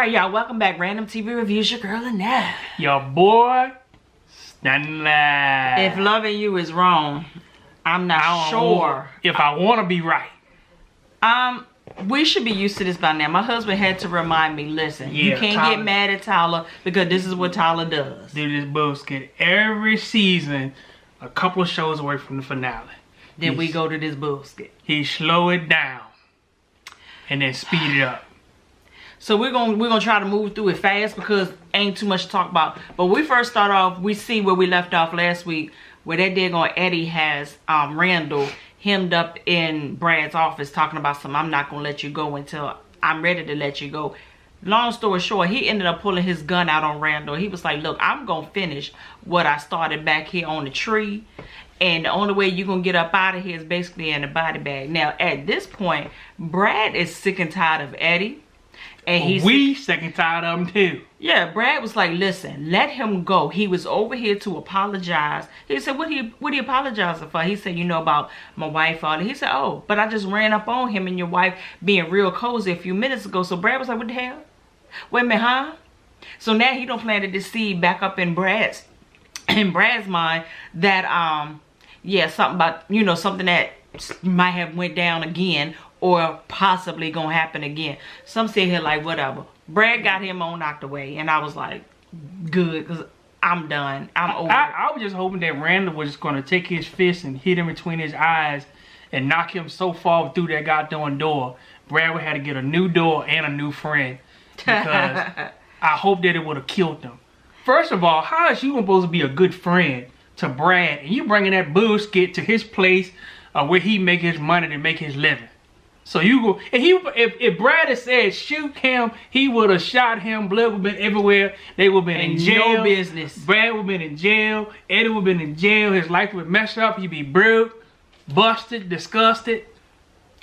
Alright, y'all, welcome back. Random TV Reviews, your girl Annette. Your boy, standing live. If loving you is wrong, I'm not sure. If I want to be right. We should be used to this by now. My husband had to remind me, listen, you can't Tyler, get mad at Tyler because this is what Tyler does. Do this bullshit every season, a couple of shows away from the finale. Then we go to this bullshit. He slow it down and then speed it up. So we're gonna try to move through it fast because ain't too much to talk about. But when we first start off, we see where we left off last week, where that daggone Eddie has Randall hemmed up in Brad's office talking about some, I'm not gonna let you go until I'm ready to let you go. Long story short, he ended up pulling his gun out on Randall. He was like, look, I'm gonna finish what I started back here on the tree. And the only way you're gonna get up out of here is basically in a body bag. Now, at this point, Brad is sick and tired of Eddie. And he's sick and tired of him too. Yeah, Brad was like, listen, let him go. He was over here to apologize. He said, what are you apologizing for? He said, you know, about my wife. He said, oh, but I just ran up on him and your wife being real cozy a few minutes ago. So Brad was like, what the hell? Wait a minute, huh? So now he don't planted this seed back up in Brad's mind that yeah, something about, you know, something that might have went down again or possibly gonna happen again. Some sit here like, whatever. Brad got him on out the way, and I was like, good, because I'm done. I'm over it. I was just hoping that Randall was just gonna take his fist and hit him between his eyes and knock him so far through that goddamn door, Brad would have to get a new door and a new friend. Because I hope that it would have killed him. First of all, how is you supposed to be a good friend to Brad and you bringing that bullshit to his place where he make his money to make his living? So you go, and if Brad had said shoot him, he would have shot him. Blood would have been everywhere. They would have been in jail. No business. Brad would have been in jail. Eddie would have been in jail. His life would mess up. He'd be broke, busted, disgusted.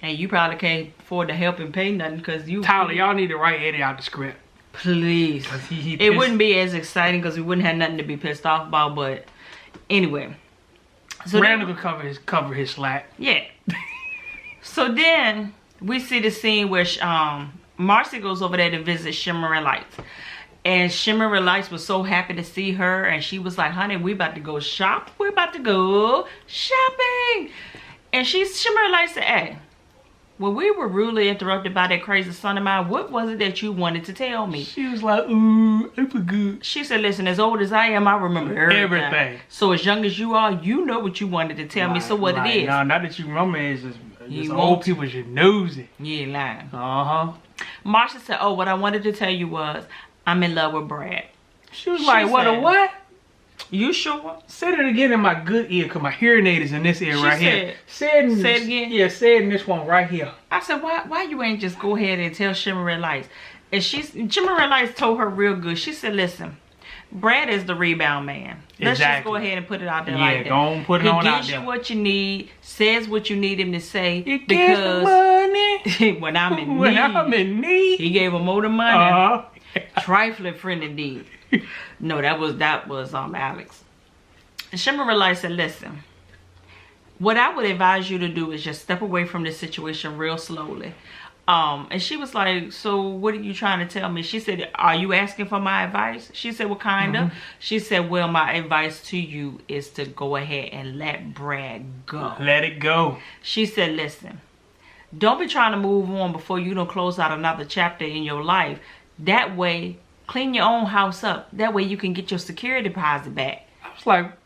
And you probably can't afford to help him pay nothing because you... Tyler, y'all need to write Eddie out the script. Please. It wouldn't be as exciting because we wouldn't have nothing to be pissed off about, but anyway. So Randall could cover his slack. Yeah. So then we see the scene where Marcy goes over there to visit Shimmer and Lights. And Shimmer and Lights was so happy to see her. And she was like, honey, we about to go shop. We're about to go shopping. And Shimmer and Lights said, hey, when we were rudely interrupted by that crazy son of mine, what was it that you wanted to tell me? She was like, ooh, I forgot. She said, listen, as old as I am, I remember everything. So as young as you are, you know what you wanted to tell me. So what it is. No, not that you remember, it's just old people should nosy. You ain't lying. Uh-huh. Marsha said, oh, what I wanted to tell you was, I'm in love with Brad. She was like, what, a what? You sure? Say it again in my good ear, because my hearing aid is in this ear right here. Say it again? Yeah, say it in this one right here. I said, why you ain't just go ahead and tell Shimmer and Lights? And Shimmer and Lights told her real good. She said, listen, Brad is the rebound man. Let's just go ahead and put it out there like that. Yeah, go on, put it on out there. He gives you what you need, says what you need him to say. He gives money. When I'm in need. When I'm in need. He gave him more than money. Trifling friend indeed. No, that was Alex. And Shimmer and Lights said, listen, what I would advise you to do is just step away from this situation real slowly. And she was like, so what are you trying to tell me? She said, are you asking for my advice? She said, well, kind of. She said, well, my advice to you is to go ahead and let Brad go. Let it go. She said, listen, don't be trying to move on before you don't close out another chapter in your life. That way, clean your own house up. That way you can get your security deposit back. I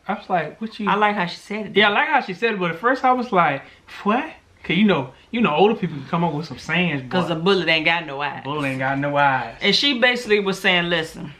was like, what you... I like how she said it. Yeah, I like how she said it, but at first I was like, what? Cause you know, older people can come up with some sayings. Cause a bullet ain't got no eyes. Bullet ain't got no eyes. And she basically was saying, listen.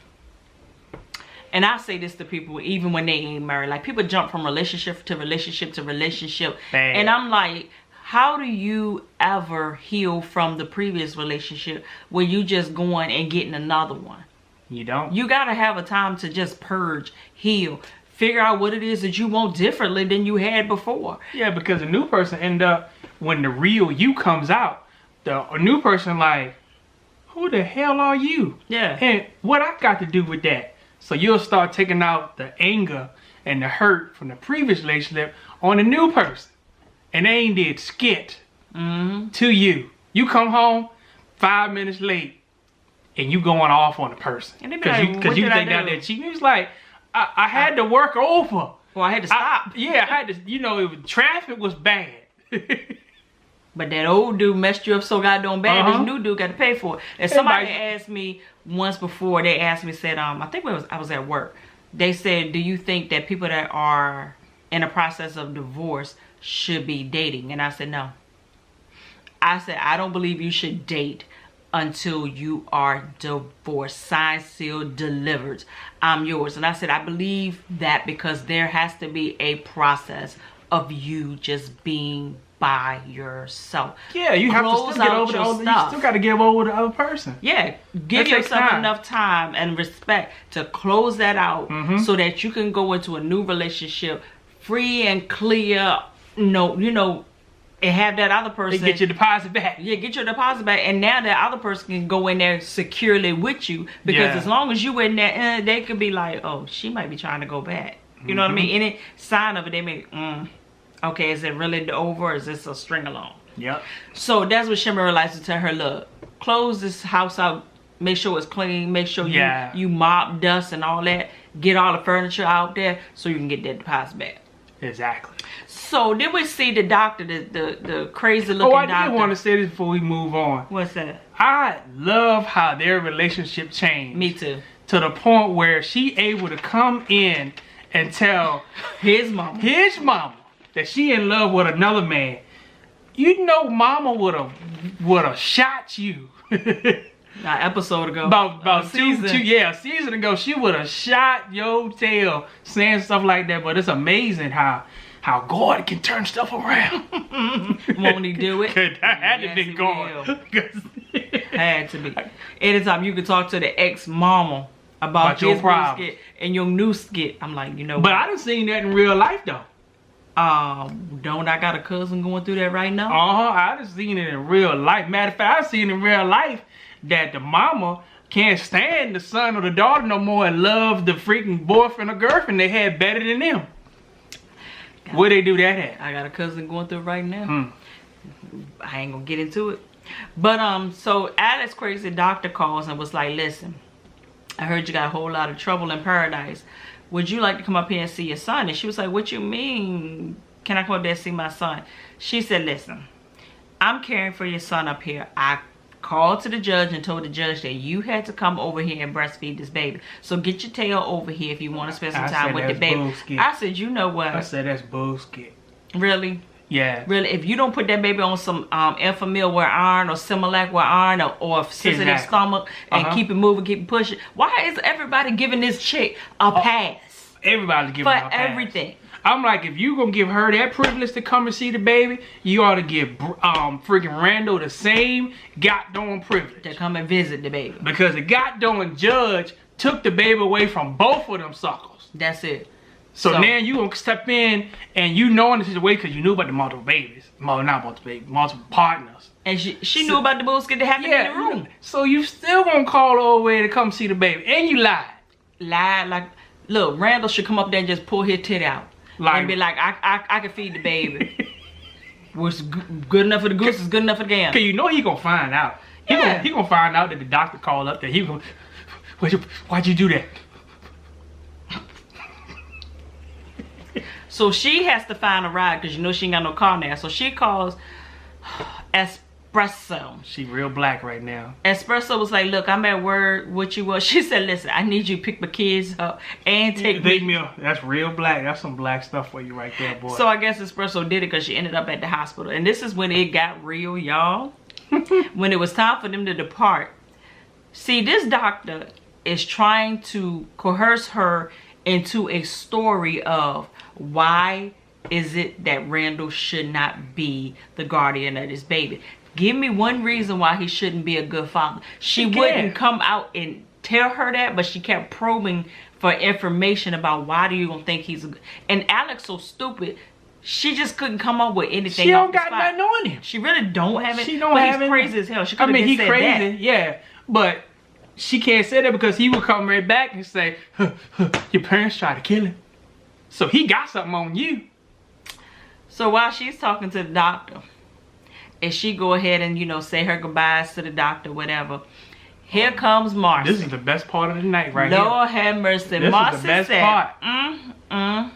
And I say this to people even when they ain't married. Like people jump from relationship to relationship to relationship. Bad. And I'm like, how do you ever heal from the previous relationship where you just going and getting another one? You don't. You gotta have a time to just purge, heal, figure out what it is that you want differently than you had before. Yeah, because a new person end up, when the real you comes out, a new person like, who the hell are you? Yeah. And what I got to do with that? So you'll start taking out the anger and the hurt from the previous relationship on the new person. And they ain't did skit to you. You come home 5 minutes late. and you going off on the person. And they be Because like, you, "What did I think out do?" there cheating. He was like, I had to work over. Well, I had to stop. I had to, traffic was bad. But that old dude messed you up so goddamn bad. This new dude got to pay for it. And somebody asked me once before. They asked me, said, I think I was at work. They said, "Do you think that people that are in a process of divorce should be dating?" And I said, no. I said, I don't believe you should date until you are divorced, signed, sealed, delivered. I'm yours. And I said, I believe that because there has to be a process of you just being by yourself. Yeah, you have to still get over the other. You still got to give over the other person. Yeah, give yourself enough time and respect to close that out, so that you can go into a new relationship free and clear. And have that other person get your deposit back. Yeah, get your deposit back, and now that other person can go in there securely with you, because as long as you in there, they could be like, "Oh, she might be trying to go back." You know what I mean? Any sign of it, they may, okay, is it really over, or is this a string along? Yep. So that's what Shimmer realized, to tell her, look, close this house out, make sure it's clean, make sure you mop dust and all that, get all the furniture out there so you can get that deposit back. Exactly. So then we see the doctor, the crazy looking doctor. I did want to say this before we move on. What's that? I love how their relationship changed. Me too. To the point where she able to come in and tell his mama that she in love with another man. Mama would have shot you. An episode ago. About season ago, she would have shot your tail saying stuff like that. But it's amazing how God can turn stuff around. Won't he do it? That had to be God. Had to be. Anytime you could talk to the ex-mama about your problem and your new skit, I'm like, But I done seen that in real life though. Don't I got a cousin going through that right now? I done seen it in real life. Matter of fact, I seen in real life that the mama can't stand the son or the daughter no more and love the freaking boyfriend or girlfriend they had better than them. Where they do that at? I got a cousin going through it right now. I ain't gonna get into it. But so Alex crazy doctor calls and was like, listen, I heard you got a whole lot of trouble in paradise. Would you like to come up here and see your son? And she was like, what you mean? Can I come up there and see my son? She said, listen, I'm caring for your son up here. I called to the judge and told the judge that you had to come over here and breastfeed this baby. So get your tail over here if you want to spend some time with the baby. Bullshit. I said, you know what? I said, that's bullshit. Really? Yeah. Really, if you don't put that baby on some Enfamil with iron or Similac with iron or sensitive stomach and keep it moving, keep it pushing, why is everybody giving this chick a pass? Everybody's giving her a pass. For everything. I'm like, if you gonna give her that privilege to come and see the baby, you ought to give freaking Randall the same goddamn privilege to come and visit the baby. Because the goddamn judge took the baby away from both of them suckers. That's it. So now you gonna step in and you knowing the situation because you knew about the multiple babies, multiple partners. And she knew about the bullshit that happened in the room. So you still gonna call her over to come see the baby, and you lied. Lied like, look, Randall should come up there and just pull his tit out. And be like, I can feed the baby. What's good enough for the goose is good enough for the gander. Cause he gonna find out. He gonna find out that the doctor called up there. He gonna, why'd you do that? So she has to find a ride because she ain't got no car now. So she calls Espresso. She real black right now. Espresso was like, look, I'm at work. What you was? She said, listen, I need you to pick my kids up and take me. That's real black. That's some black stuff for you right there, boy. So I guess Espresso did it because she ended up at the hospital. And this is when it got real, y'all. When it was time for them to depart. See, this doctor is trying to coerce her into a story of why is it that Randall should not be the guardian of this baby. Give me one reason why he shouldn't be a good father. She wouldn't come out and tell her that, but she kept probing for information about why do you gonna think he's a good. And Alex so stupid, she just couldn't come up with anything. She don't got nothing on him. She really don't have it. She don't have it. He's crazy as hell. She could have he said crazy, that. yeah, but she can't say that because he would come right back and say, your parents tried to kill him. So he got something on you. So while she's talking to the doctor, and she go ahead and, say her goodbyes to the doctor, whatever, Here comes Marcy. This is the best part of the night right here. Lord have mercy. This Marcy is the best said, part.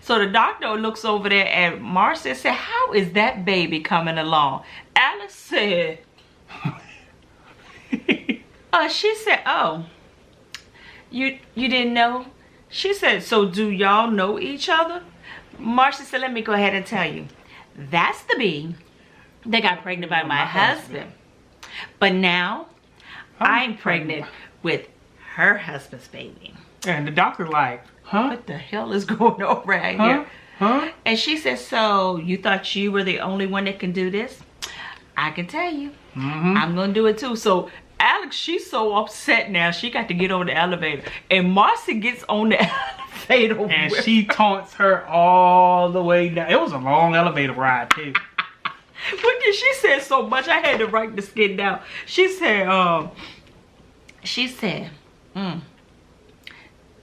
So the doctor looks over there at Marcy and said, how is that baby coming along? Alice said, she said, oh, you didn't know? She said, so do y'all know each other? Marcy said, let me go ahead and tell you. That's the bee that got pregnant by my husband. But now, I'm pregnant with her husband's baby. And the doctor like, huh? What the hell is going on right here? Huh? And she said, so you thought you were the only one that can do this? I can tell you. I'm going to do it too. So Alex, she's so upset now. She got to get on the elevator. And Marcy gets on the elevator. And she taunts her all the way down. It was a long elevator ride too. What did she say so much? I had to write the skit down. She said,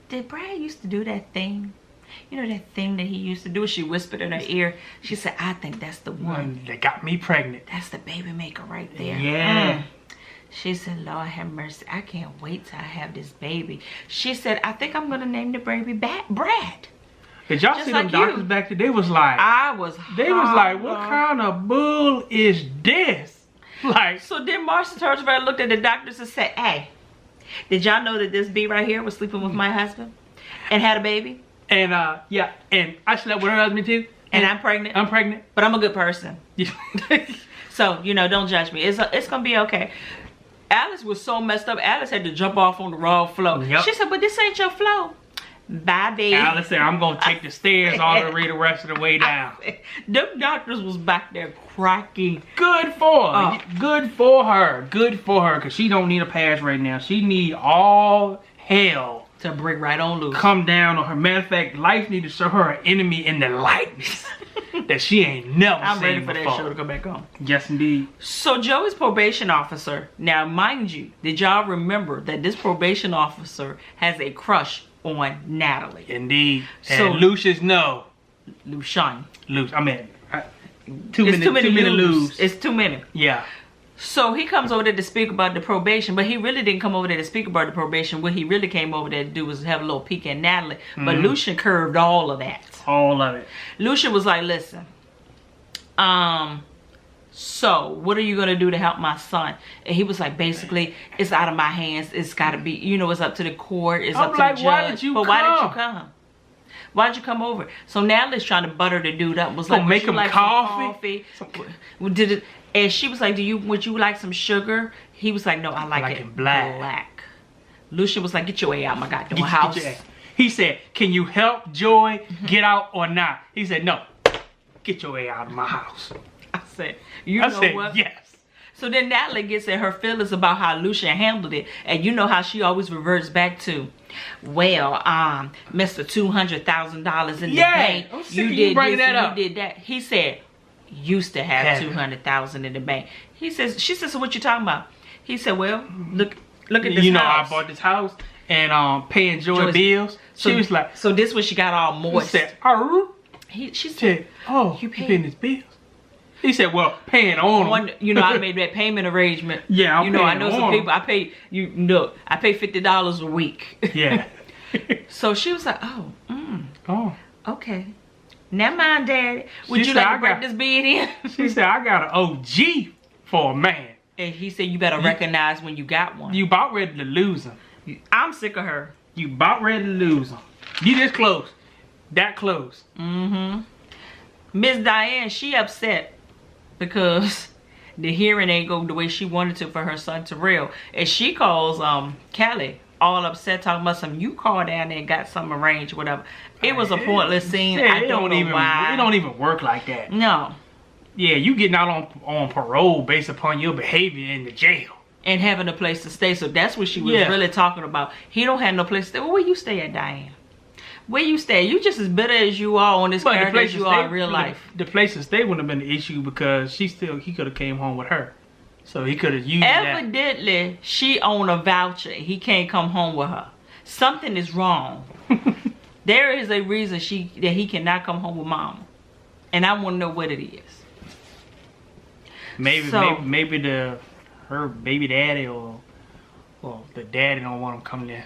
did Brad used to do that thing? You know that thing that he used to do? She whispered in her ear. She said, I think that's the one. That got me pregnant. That's the baby maker right there. Yeah. She said, Lord have mercy. I can't wait till I have this baby. She said, I think I'm going to name the baby Brad. Did y'all see them doctors back there? They was like, what kind of bull is this? Like, so then Marcy turns around and looked at the doctors and said, hey, did y'all know that this bee right here was sleeping with my husband and had a baby? And yeah, and I slept with her husband too. And I'm pregnant. I'm pregnant. But I'm a good person. So, you know, don't judge me. It's gonna be okay. Alice was so messed up. Alice had to jump off on the wrong floor. Yep. She said, but this ain't your floor. Bye, baby. Alice said, I'm gonna take the stairs all the way the rest of the way down. Them doctors was back there cracking. Good for her. Good for her. Good for her. Because she don't need a pass right now. She need all hell to break right on loose. Come down on her. Matter of fact, life need to show her an enemy in the likeness that she ain't never seen before. I'm ready for that show to come back on. Yes, indeed. So Joey's probation officer. Now, mind you, did y'all remember that this probation officer has a crush on Natalie? Indeed. So and Lucius, no. Lucian. I mean, too many Lus. It's too many. Yeah. So he comes over there to speak about the probation, but he really didn't come over there to speak about the probation. What he really came over there to do was have a little peek at Natalie. But Lucian curved all of that. All of it. Lucian was like, listen, so what are you going to do to help my son? And he was like, basically, it's out of my hands. It's got to be, you know, it's up to the court. It's up to the judge. Why did you come? Why did you come? Why'd you come over? So Natalie's trying to butter the dude up. Was like, make him coffee. Did it? And she was like, would you like some sugar? He was like, no, I like it black. Lucian was like, get your way out my goddamn house. He said, can you help Joy get out or not? He said, no, get your way out of my house. I said, you know what? Yes. So then Natalie gets in her feelings about how Lucian handled it. And you know how she always reverts back to, well, Mr. $200,000 in the bank. You did this and you did that. He said, used to have $200,000 in the bank. She says, so what you talking about? He said, well, look at this house. You know, I bought this house and paying Joy bills. So she was like, so this when she got all moist. She said, she said, oh, you paying his bills? He said, well, paying on them. You know, I made that payment arrangement. Yeah, I'm I know some people. I pay $50 a week. Yeah. So she was like, oh, okay. Never mind, Daddy. Would you like to break this bed in? She said, I got an OG for a man. And he said, you better recognize when you got one. You about ready to lose him. I'm sick of her. You about ready to lose him. You this close. That close. Miss Diane, she upset because the hearing ain't go the way she wanted to for her son Terrell. And she calls Callie all upset, talking about some, you called down there and got something arranged, whatever. It was a pointless scene. I don't know why. It don't even work like that. No. Yeah, you getting out on parole based upon your behavior in the jail. And having a place to stay. So that's what she was really talking about. He don't have no place to stay. Well, where you stay at, Diane? Where you stay? You just as bitter as you are on this character as you are in real life. The place to stay wouldn't have been the issue because he could have came home with her. So he could have used that. Evidently, she owned a voucher. He can't come home with her. Something is wrong. There is a reason that he cannot come home with mom. And I want to know what it is. Maybe her baby daddy or Well, the daddy don't want him coming there.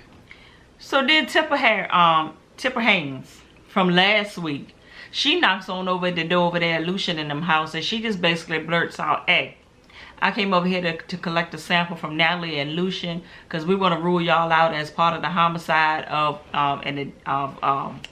So then Tipper Haynes from last week, she knocks on over the door over there at Lucian in them house, and she just basically blurts out, "Hey, I came over here to collect a sample from Natalie and Lucian because we want to rule y'all out as part of the homicide of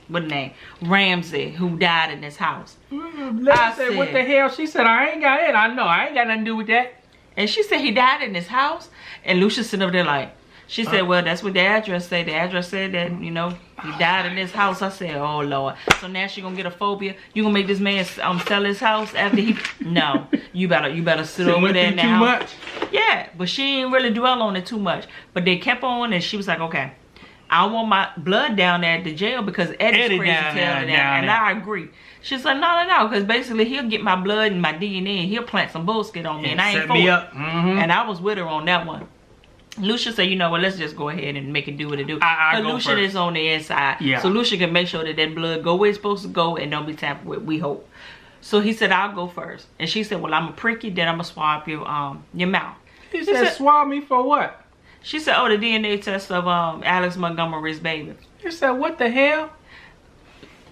what name, Ramsey, who died in this house." I said, "What the hell?" She said, "I ain't got it. I know. I ain't got nothing to do with that." And she said he died in this house, and Lucian sitting over there like. She said, "Well, that's what the address said. The address said that, you know, he died in this house." I said, "Oh, Lord. So now she gonna get a phobia? You gonna make this man sell his house after he..." No. You better sit over there in the house. Much? Yeah, but she didn't really dwell on it too much. But they kept on, and she was like, "Okay, I don't want my blood down there at the jail because Eddie's crazy as hell down there." And I agree. She's like, no, because basically he'll get my blood and my DNA and he'll plant some bullshit on me, and I ain't for it. And I was with her on that one. Lucia said, "You know what, let's just go ahead and make it do what it do." But Lucia is on the inside. Yeah. So Lucia can make sure that blood go where it's supposed to go and don't be tampered with, we hope. So he said, "I'll go first." And she said, "Well, I'm going to prick you, then I'm going to swab your mouth." He said, "Swab me for what?" She said, "Oh, the DNA test of Alex Montgomery's baby." He said, "What the hell?"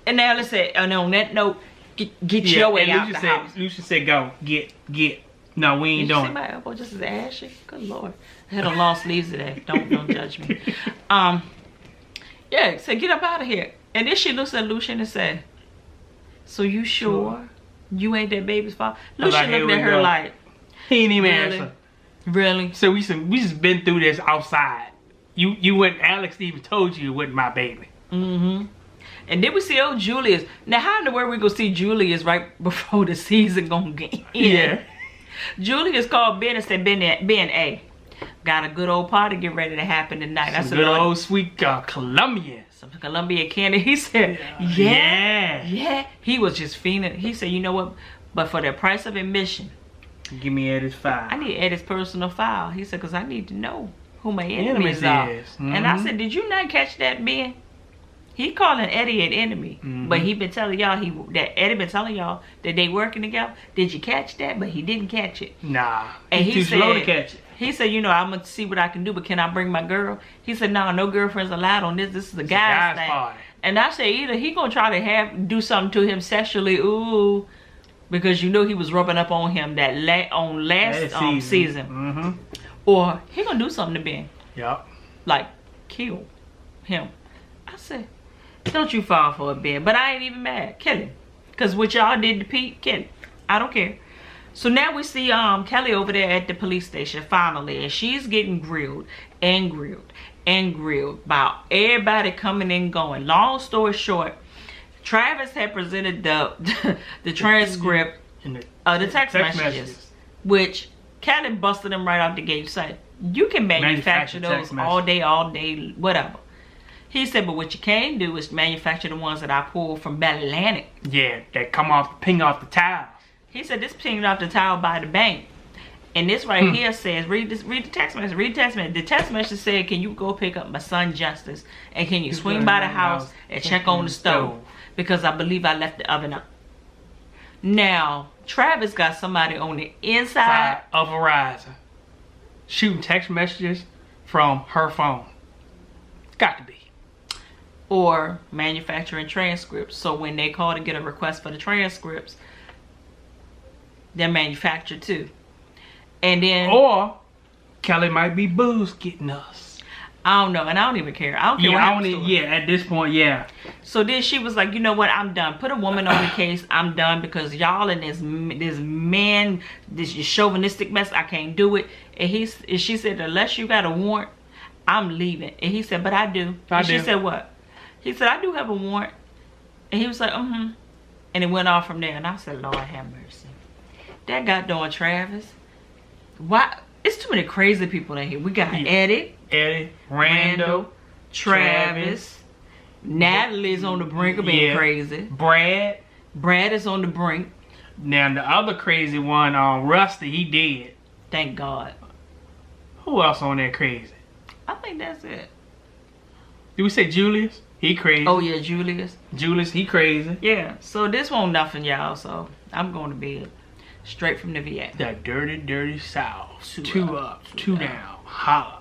And Alex said, and on that note, get your way out the house. Lucia said, "Go, get. No, we ain't doing it." See my elbow just as ashy? Good Lord. I had on long sleeves today. Don't judge me. Yeah, said, "Get up out of here." And then she looks at Lucian and said, "So you sure you ain't that baby's father?" Lucian looked at her like, he ain't even answer. Really? So we just been through this outside. You went, Alex even told you it wasn't my baby. Mm-hmm. And then we see old Julius. Now, how in the world we gonna see Julius right before the season gonna get in? Yeah. Julius called Ben and said, Ben, A, got a good old party get ready to happen tonight." Some good old sweet Colombian. Some Colombian candy. He said, yeah. He was just fiending. He said, "You know what? But for the price of admission, give me Eddie's file. I need Eddie's personal file." He said, "Because I need to know who my enemies are." And I said, "Did you not catch that, Ben? He calling Eddie an enemy, but he been telling y'all Eddie been telling y'all that they working together. Did you catch that?" But he didn't catch it. Nah, and he's too slow to catch it. He said, "You know, I'm gonna see what I can do, but can I bring my girl?" He said, "No girlfriends allowed on this. This is a guy's thing." Party. And I said, either he gonna try to do something to him sexually, because you know he was rubbing up on him that last season, or he gonna do something to Ben. Yep. Like kill him. I said, "Don't you fall for it, Ben." But I ain't even mad. Kill him. Because what y'all did to Pete, kill him. I don't care. So now we see Kelly over there at the police station finally. And she's getting grilled by everybody coming and going. Long story short, Travis had presented the transcript of the text messages. Which Kelly busted them right out the gate. Said, "You can manufacture those all day, whatever." He said, "But what you can do is manufacture the ones that I pulled from Atlantic." Yeah, that ping off the tile. He said, "This pinged off the tile by the bank." And this right here says, read the text message. The text message said, "Can you go pick up my son Justice? And can you swing by the house and check on the stove? Because I believe I left the oven up." Now, Travis got somebody on the inside of Verizon shooting text messages from her phone. It's got to be. Or manufacturing transcripts. So when they call to get a request for the transcripts, they're manufactured too. And then, or Kelly might be booze getting us. I don't know, and I don't even care. I don't care. At this point, yeah. So then she was like, "You know what? I'm done. Put a woman on the case. I'm done because y'all in this chauvinistic mess. I can't do it." And she said, "Unless you got a warrant, I'm leaving." And he said, "But I do." She said, "What?" He said, "I do have a warrant." And he was like, And it went off from there. And I said, Lord have mercy. That goddamn Travis. Why? It's too many crazy people in here. We got Eddie, Randall, Travis. Natalie's on the brink of being crazy. Brad is on the brink. Now the other crazy one, Rusty, he dead. Thank God. Who else on there crazy? I think that's it. Did we say Julius? He crazy. Oh yeah, Julius. Julius, he crazy. Yeah. So this won't nothing, y'all. So I'm going to bed. Straight from the VA. That dirty, dirty South. Two up, two down. Holla.